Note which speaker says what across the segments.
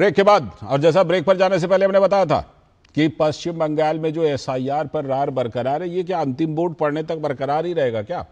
Speaker 1: Break के बाद, और जैसा ब्रेक पर जाने से पहले हमने बताया था कि पश्चिम बंगाल में जो एसआईआर पर रार बरकरार है, ये क्या अंतिम वोट पड़ने तक बरकरार ही रहेगा क्या?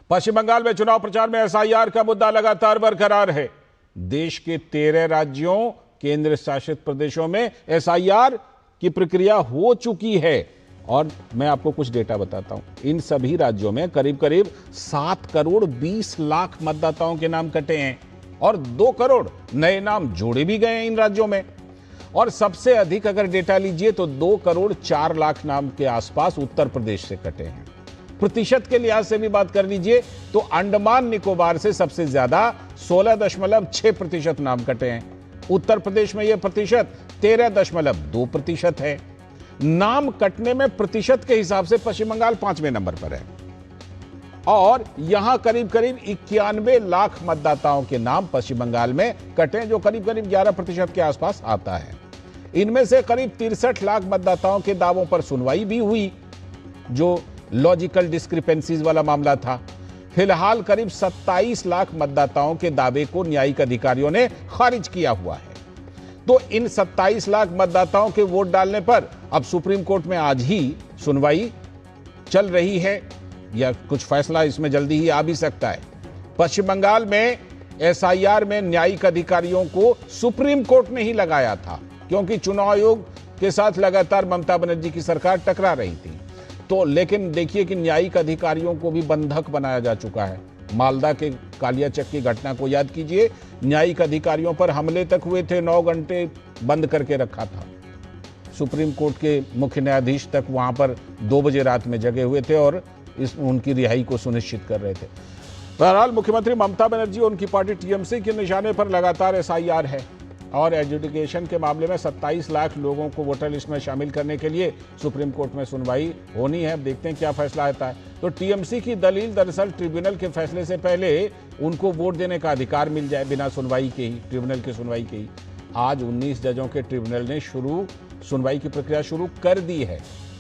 Speaker 1: पश्चिम बंगाल में चुनाव प्रचार में एसआईआर का मुद्दा लगातार बरकरार है। देश के 13 राज्यों, केंद्र शासित प्रदेशों में एसआईआर की प्रक्रिया हो चुकी है। और मैं आपको कुछ डेटा बताता हूं। इन सभी राज्यों में करीब करीब 7 करोड़ 20 लाख मतदाताओं के नाम कटे हैं और 2 करोड़ नए नाम जोड़े भी गए हैं इन राज्यों में। और सबसे अधिक अगर डेटा लीजिए तो 2 करोड़ 4 लाख नाम के आसपास उत्तर प्रदेश से कटे हैं। प्रतिशत के लिहाज से भी बात कर लीजिए तो अंडमान निकोबार से सबसे ज्यादा 16.6% नाम कटे हैं। उत्तर प्रदेश में यह प्रतिशत 13.2% है। नाम कटने में प्रतिशत के हिसाब से पश्चिम बंगाल 5वें नंबर पर है और यहां करीब करीब 91 लाख मतदाताओं के नाम पश्चिम बंगाल में कटे, जो करीब करीब 11% के आसपास आता है। इनमें से करीब 63 लाख मतदाताओं के दावों पर सुनवाई भी हुई, जो लॉजिकल डिस्क्रिपेंसीज वाला मामला था। फिलहाल करीब 27 लाख मतदाताओं के दावे को न्यायिक अधिकारियों ने खारिज किया हुआ है। तो इन 27 लाख मतदाताओं के वोट डालने पर अब सुप्रीम कोर्ट में आज ही सुनवाई चल रही है या कुछ फैसला इसमें जल्दी ही आ भी सकता है। पश्चिम बंगाल में एसआईआर में न्यायिक अधिकारियों को सुप्रीम कोर्ट ने ही लगाया था, क्योंकि चुनाव आयोग के साथ लगातार ममता बनर्जी की सरकार टकरा रही थी। तो लेकिन देखिए कि न्यायिक अधिकारियों को भी बंधक बनाया जा चुका है। मालदा के कालियाचक की घटना को याद कीजिए, न्यायिक अधिकारियों पर हमले तक हुए थे, 9 घंटे बंद करके रखा था। सुप्रीम कोर्ट के मुख्य न्यायाधीश तक वहां पर 2 बजे रात में जगे हुए थे और उनकी रिहाई को सुनिश्चित कर रहे थे। बहरहाल मुख्यमंत्री ममता बनर्जी और उनकी पार्टी टीएमसी के निशाने पर लगातार एसआईआर है और एडजुडिकेशन के मामले में 27 लाख लोगों को वोटर लिस्ट में शामिल करने के लिए सुप्रीम कोर्ट में सुनवाई होनी है। अब देखते हैं क्या फैसला आता है। तो टीएमसी की दलील दरअसल ट्रिब्यूनल के फैसले से पहले उनको वोट देने का अधिकार मिल जाए बिना सुनवाई के ही, ट्रिब्यूनल की सुनवाई के ही। आज 19 जजों के ट्रिब्यूनल ने सुनवाई की प्रक्रिया शुरू कर दी है।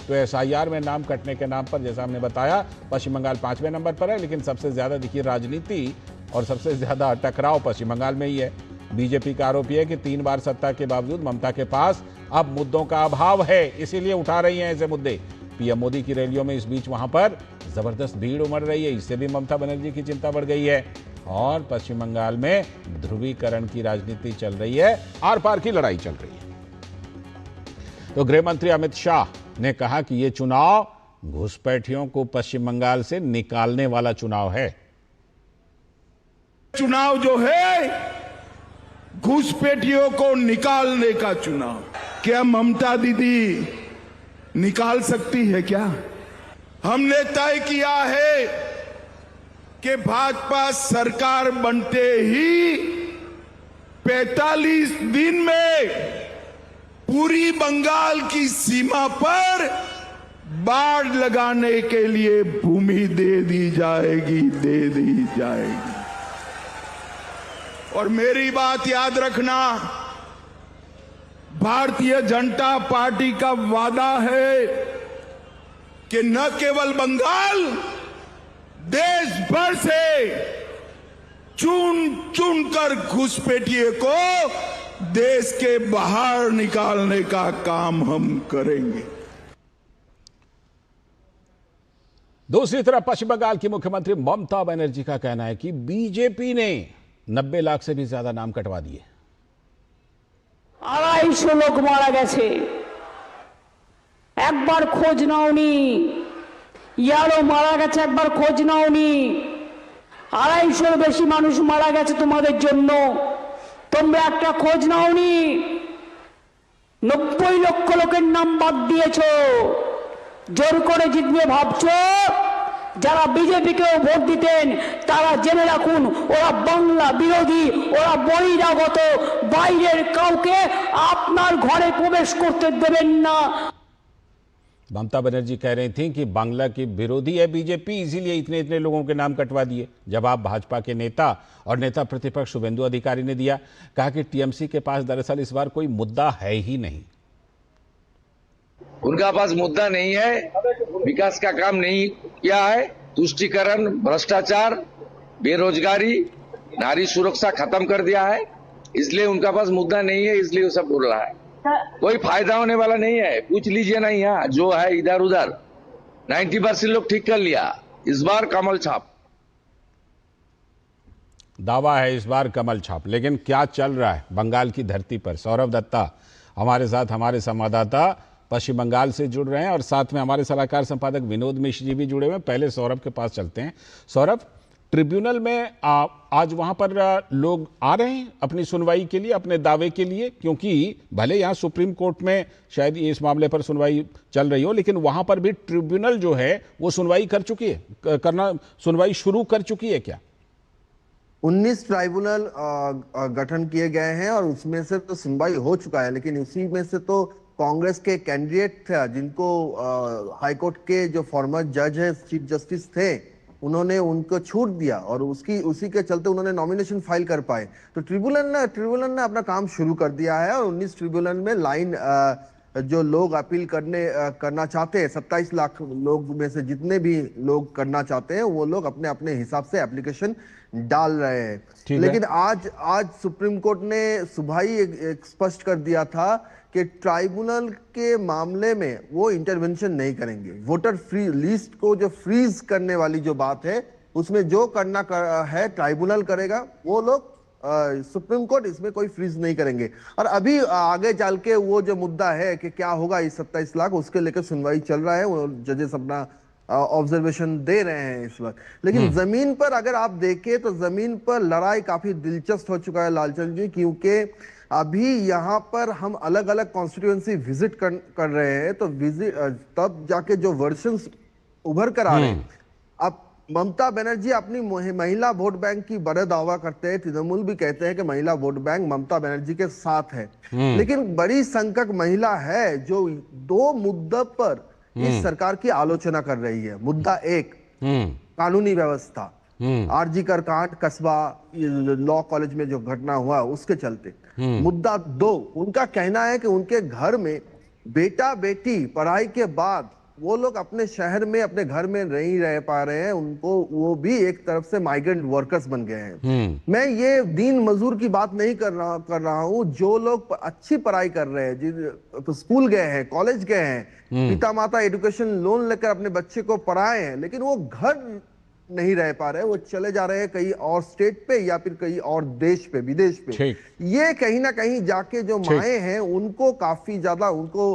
Speaker 1: तो एसआईआर में नाम कटने के नाम पर, जैसा हमने बताया, पश्चिम बंगाल 5वें नंबर पर है, लेकिन सबसे ज्यादा देखिए राजनीति और सबसे ज्यादा टकराव पश्चिम बंगाल में ही है। बीजेपी का आरोप यह है कि 3 बार सत्ता के बावजूद ममता के पास अब मुद्दों का अभाव है, इसीलिए उठा रही हैं ऐसे मुद्दे। पीएम मोदी की रैलियों में इस बीच वहां पर जबरदस्त भीड़ उमड़ रही है, इससे भी ममता बनर्जी की चिंता बढ़ गई है। और पश्चिम बंगाल में ध्रुवीकरण की राजनीति चल रही है, आर पार की लड़ाई चल रही है। तो गृह मंत्री अमित शाह ने कहा कि यह चुनाव घुसपैठियों को पश्चिम बंगाल से निकालने वाला चुनाव है।
Speaker 2: चुनाव जो है घुसपैठियों को निकालने का चुनाव। क्या ममता दीदी निकाल सकती है क्या? हमने तय किया है कि भाजपा सरकार बनते ही 45 दिन में पूरी बंगाल की सीमा पर बाड़ लगाने के लिए भूमि दे दी जाएगी। और मेरी बात याद रखना, भारतीय जनता पार्टी का वादा है कि न केवल बंगाल, देश भर से चुन कर घुसपैठिए को देश के बाहर निकालने का काम हम करेंगे।
Speaker 1: दूसरी तरफ पश्चिम बंगाल की मुख्यमंत्री ममता बनर्जी का कहना है कि बीजेपी ने 90 लाख से भी ज्यादा नाम कटवा दिए।
Speaker 3: 250 लोग मारा গেছে, একবার খোঁজ নাওনি। ইয়ারও মারা গেছে, একবার খোঁজ নাওনি। 250 বেশি মানুষ মারা গেছে তোমাদের জন্য, তোমরা একটা খোঁজ নাওনি। 90 লক্ষ লোকের নাম বাদ দিয়েছো, জোর করে জিতবে ভাবছো। যারা বিজেপিকেও ভোট দিতেন তারা জেনে রাখুন, ওরা বাংলা বিরোধী, ওরা বহিরাগত, বাইরের কাউকে আপনার ঘরে প্রবেশ করতে দেবেন না।
Speaker 1: ममता बनर्जी कह रही थी कि बांग्ला की विरोधी है बीजेपी, इसीलिए इतने लोगों के नाम कटवा दिए। जवाब भाजपा के नेता और नेता प्रतिपक्ष शुभेंदु अधिकारी ने दिया। कहा कि टीएमसी के पास दरअसल इस बार कोई मुद्दा है ही नहीं।
Speaker 4: उनका पास मुद्दा नहीं है, विकास का काम नहीं किया है, तुष्टीकरण, भ्रष्टाचार, बेरोजगारी, नारी सुरक्षा खत्म कर दिया है। इसलिए उनका पास मुद्दा नहीं है, इसलिए वो सब बोल रहा है। कोई फायदा होने वाला नहीं है, पूछ लीजिए ना, यहाँ जो है इधर उधर 90% लोग ठीक कर लिया। इस बार कमल छाप
Speaker 1: दावा है, इस बार कमल छाप। लेकिन क्या चल रहा है बंगाल की धरती पर? सौरभ दत्ता हमारे साथ, हमारे संवाददाता पश्चिम बंगाल से जुड़ रहे हैं और साथ में हमारे सलाहकार संपादक विनोद मिश्र जी भी जुड़े हुए हैं। पहले सौरभ के पास चलते हैं। सौरभ, ट्रिब्यूनल में आज वहां पर लोग आ रहे हैं अपनी सुनवाई के लिए, अपने दावे के लिए, क्योंकि भले यहाँ सुप्रीम कोर्ट में शायद इस मामले पर सुनवाई चल रही हो, लेकिन वहां पर भी ट्रिब्यूनल जो है वो सुनवाई कर चुकी है, सुनवाई शुरू कर चुकी है क्या?
Speaker 5: 19 ट्राइब्यूनल गठन किए गए हैं और उसमें से तो सुनवाई हो चुका है, लेकिन उसी में से तो कांग्रेस के कैंडिडेट थे जिनको हाईकोर्ट के जो फॉर्मर जज है, चीफ जस्टिस थे, उन्होंने उनको छूट दिया और उसी के चलते उन्होंने नॉमिनेशन फाइल कर पाए। तो ट्रिब्यूनल ने अपना काम शुरू कर दिया है और 19 ट्रिब्यूनल में लाइन जो लोग अपील करना चाहते हैं, 27 लाख लोग में से जितने भी लोग करना चाहते हैं वो लोग अपने अपने हिसाब से एप्लीकेशन डाल रहे हैं। लेकिन आज सुप्रीम कोर्ट ने सुबह ही एक स्पष्ट कर दिया था कि ट्राइब्यूनल के मामले में वो इंटरवेंशन नहीं करेंगे। वोटर फ्री लिस्ट को जो फ्रीज करने वाली जो बात है, उसमें जो करना है ट्राइब्यूनल करेगा, वो लोग सुप्रीम कोर्ट इसमें कोई फ्रीज नहीं करेंगे। और अभी आगे चल के वो जो मुद्दा है कि क्या होगा इस 27 लाख, उसके लेकर सुनवाई चल रहा है। वो जजेस अपना ऑब्जर्वेशन दे रहे हैं इस वक्त। लेकिन जमीन पर अगर आप देखें तो जमीन पर लड़ाई काफी दिलचस्प हो चुका है लालचंद जी, क्योंकि अभी यहाँ पर हम अलग अलग कॉन्स्टिट्यूएंसी विजिट कर रहे हैं, तो विजिट तब जाके जो वर्जन्स उभर कर आ रहे हैं। अब ममता बनर्जी अपनी महिला वोट बैंक की बड़े दावा करते हैं, तृणमूल भी कहते हैं कि महिला वोट बैंक ममता बनर्जी के साथ है, लेकिन बड़ी संख्यक महिला है जो 2 मुद्दों पर इस सरकार की आलोचना कर रही है। मुद्दा 1 कानूनी व्यवस्था, आरजी कर कांड, कस्बा लॉ कॉलेज में जो घटना हुआ उसके चलते। मुद्दा 2 उनका कहना है कि उनके घर में बेटा बेटी पढ़ाई के बाद वो लोग अपने शहर में अपने घर में नहीं रह पा रहे हैं, उनको वो भी एक तरफ से माइग्रेंट वर्कर्स बन गए हैं। मैं ये दिन मजदूर की बात नहीं कर रहा हूँ। जो लोग अच्छी पढ़ाई कर रहे हैं, स्कूल गए हैं, कॉलेज गए हैं, पिता माता एजुकेशन लोन लेकर अपने बच्चे को पढ़ाए हैं, लेकिन वो घर नहीं रह पा रहे, वो चले जा रहे हैं कहीं और स्टेट पे या फिर कहीं और देश पे, विदेश पे। ये कहीं ना कहीं जाके जो माए हैं उनको काफी ज्यादा उनको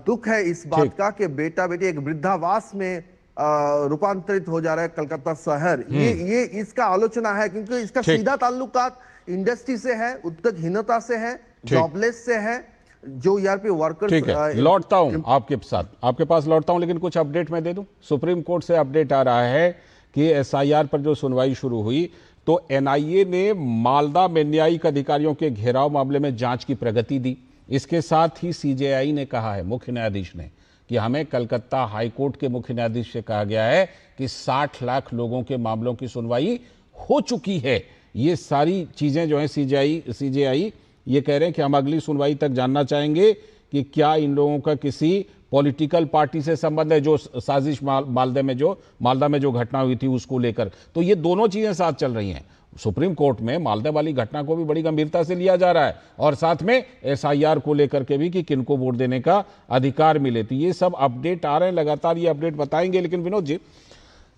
Speaker 5: दुख है इस बात का कि बेटा बेटी एक वृद्धावास में रूपांतरित हो जा रहा है कलकत्ता शहर। ये इसका आलोचना है, क्योंकि इसका सीधा ताल्लुकात इंडस्ट्री से है, उद्योगहीनता से है, जॉबलेस से है, जो यहाँ पे वर्कर्स।
Speaker 1: ठीक है, लौटता हूं आपके साथ, आपके पास लौटता हूं, लेकिन कुछ अपडेट मैं दे दूं। सुप्रीम कोर्ट से अपडेट आ रहा है कि एसआईआर पर जो सुनवाई शुरू हुई तो एनआईए ने मालदा में न्यायिक अधिकारियों के घेराव मामले में जांच की प्रगति दी। इसके साथ ही सीजेआई ने कहा है, मुख्य न्यायाधीश ने, कि हमें कलकत्ता हाईकोर्ट के मुख्य न्यायाधीश से कहा गया है कि 60 लाख लोगों के मामलों की सुनवाई हो चुकी है। ये सारी चीजें जो है सीजेआई ये कह रहे हैं कि हम अगली सुनवाई तक जानना चाहेंगे कि क्या इन लोगों का किसी पॉलिटिकल पार्टी से संबंध है, जो साजिश मालदा में जो घटना हुई थी उसको लेकर। तो ये दोनों चीजें साथ चल रही हैं। सुप्रीम कोर्ट में मालदा वाली घटना को भी बड़ी गंभीरता से लिया जा रहा है और साथ में एसआईआर को लेकर के भी कि किनको वोट देने का अधिकार मिले। तो ये सब अपडेट आ रहे हैं, लगातार ये अपडेट बताएंगे। लेकिन विनोद जी,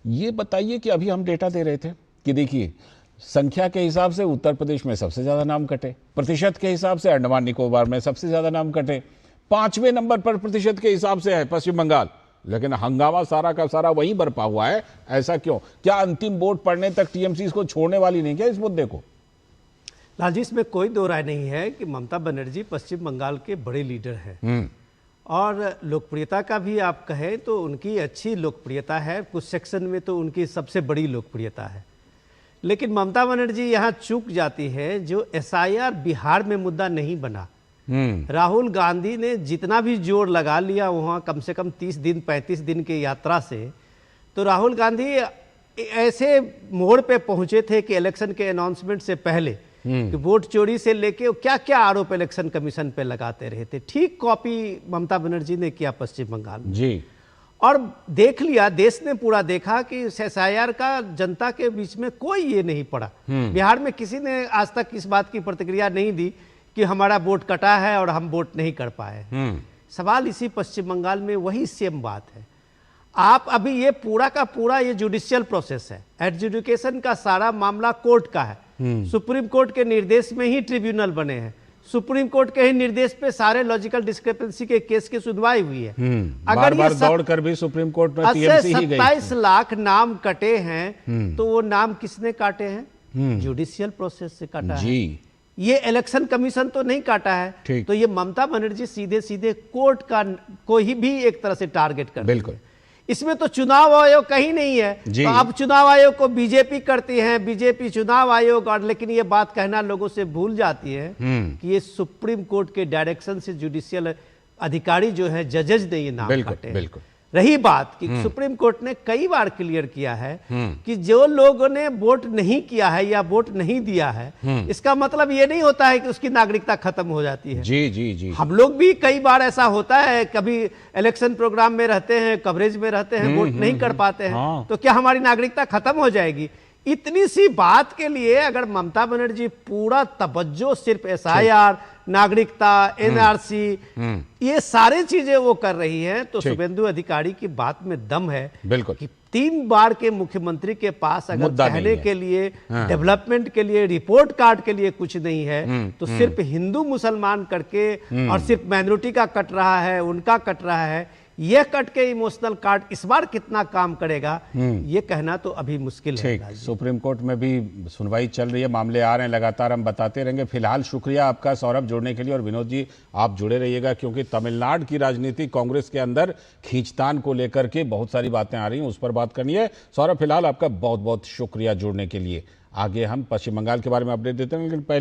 Speaker 1: ये बताइए कि अभी हम डेटा दे रहे थे कि देखिए संख्या के हिसाब से उत्तर प्रदेश में सबसे ज्यादा नाम कटे, प्रतिशत के हिसाब से अंडमान निकोबार में सबसे ज्यादा नाम कटे, 5वें नंबर पर प्रतिशत के हिसाब से है पश्चिम बंगाल, लेकिन हंगामा सारा का सारा वहीं बरपा हुआ है। ऐसा क्यों? क्या अंतिम वोट पड़ने तक टीएमसी को छोड़ने वाली नहीं क्या इस मुद्दे को?
Speaker 6: लालजी, इसमें कोई दो राय नहीं है कि ममता बनर्जी पश्चिम बंगाल के बड़े लीडर हैं और लोकप्रियता का भी आप कहें तो उनकी अच्छी लोकप्रियता है, कुछ सेक्शन में तो उनकी सबसे बड़ी लोकप्रियता है। लेकिन ममता बनर्जी यहाँ चूक जाती है, जो एसआईआर बिहार में मुद्दा नहीं बना। राहुल गांधी ने जितना भी जोर लगा लिया वहाँ कम से कम 30 दिन 35 दिन की यात्रा से, तो राहुल गांधी ऐसे मोड़ पे पहुंचे थे कि इलेक्शन के अनाउंसमेंट से पहले कि वोट चोरी से लेके क्या क्या आरोप इलेक्शन कमीशन पे लगाते रहे थे। ठीक कॉपी ममता बनर्जी ने किया पश्चिम बंगाल में जी। और देख लिया, देश ने पूरा देखा कि SIR का जनता के बीच में कोई ये नहीं पड़ा। बिहार में किसी ने आज तक इस बात की प्रतिक्रिया नहीं दी कि हमारा वोट कटा है और हम वोट नहीं कर पाए। सवाल इसी पश्चिम बंगाल में वही सेम बात है। आप अभी ये पूरा का पूरा ये जुडिशियल प्रोसेस है, एडजुडिकेशन का सारा मामला कोर्ट का है। सुप्रीम कोर्ट के निर्देश में ही ट्रिब्यूनल बने हैं, सुप्रीम कोर्ट के ही निर्देश पे सारे लॉजिकल डिस्क्रिपेंसी के केस की सुनवाई हुई है।
Speaker 1: अगर बार दौड़ कर भी सुप्रीम कोर्ट में TMC ही गई।
Speaker 6: 27 लाख नाम कटे हैं, तो वो नाम किसने काटे हैं? जुडिशियल प्रोसेस से काटा है। ये इलेक्शन कमीशन तो नहीं काटा है। तो ये ममता बनर्जी सीधे सीधे कोर्ट का को ही भी एक तरह से टारगेट कर,
Speaker 1: बिल्कुल।
Speaker 6: इसमें तो चुनाव आयोग कहीं नहीं है। तो अब चुनाव आयोग को बीजेपी करती है, बीजेपी चुनाव आयोग, और लेकिन ये बात कहना लोगों से भूल जाती है कि ये सुप्रीम कोर्ट के डायरेक्शन से जुडिशियल अधिकारी जो है, जजेज ने ये नाम काटे।
Speaker 1: बिल्कुल।
Speaker 6: रही बात कि सुप्रीम कोर्ट ने कई बार क्लियर किया है कि जो लोगों ने वोट नहीं किया है या वोट नहीं दिया है, इसका मतलब ये नहीं होता है कि उसकी नागरिकता खत्म हो जाती है।
Speaker 1: जी।
Speaker 6: हम लोग भी कई बार ऐसा होता है, कभी इलेक्शन प्रोग्राम में रहते हैं, कवरेज में रहते हैं, वोट नहीं कर पाते हैं, तो क्या हमारी नागरिकता खत्म हो जाएगी? इतनी सी बात के लिए अगर ममता बनर्जी पूरा तवज्जो सिर्फ SIR, नागरिकता, NRC, ये सारी चीजें वो कर रही हैं, तो शुभेंदु अधिकारी की बात में दम है।
Speaker 1: बिल्कुल।
Speaker 6: कि 3 बार के मुख्यमंत्री के पास अगर कहने के लिए, डेवलपमेंट के लिए, रिपोर्ट कार्ड के लिए कुछ नहीं है, तो सिर्फ हिंदू मुसलमान करके और सिर्फ माइनॉरिटी का कट रहा है, उनका कट रहा है, यह कट के इमोशनल कार्ड इस बार कितना काम करेगा, ये कहना तो अभी मुश्किल है।
Speaker 1: सुप्रीम कोर्ट में भी सुनवाई चल रही है, मामले आ रहे हैं, लगातार हम बताते रहेंगे। फिलहाल शुक्रिया आपका सौरभ जुड़ने के लिए, और विनोद जी आप जुड़े रहिएगा, क्योंकि तमिलनाडु की राजनीति, कांग्रेस के अंदर खींचतान को लेकर के बहुत सारी बातें आ रही हैं, उस पर बात करनी है। सौरभ, फिलहाल आपका बहुत बहुत शुक्रिया जुड़ने के लिए। आगे हम पश्चिम बंगाल के बारे में अपडेट देते हैं, लेकिन पहले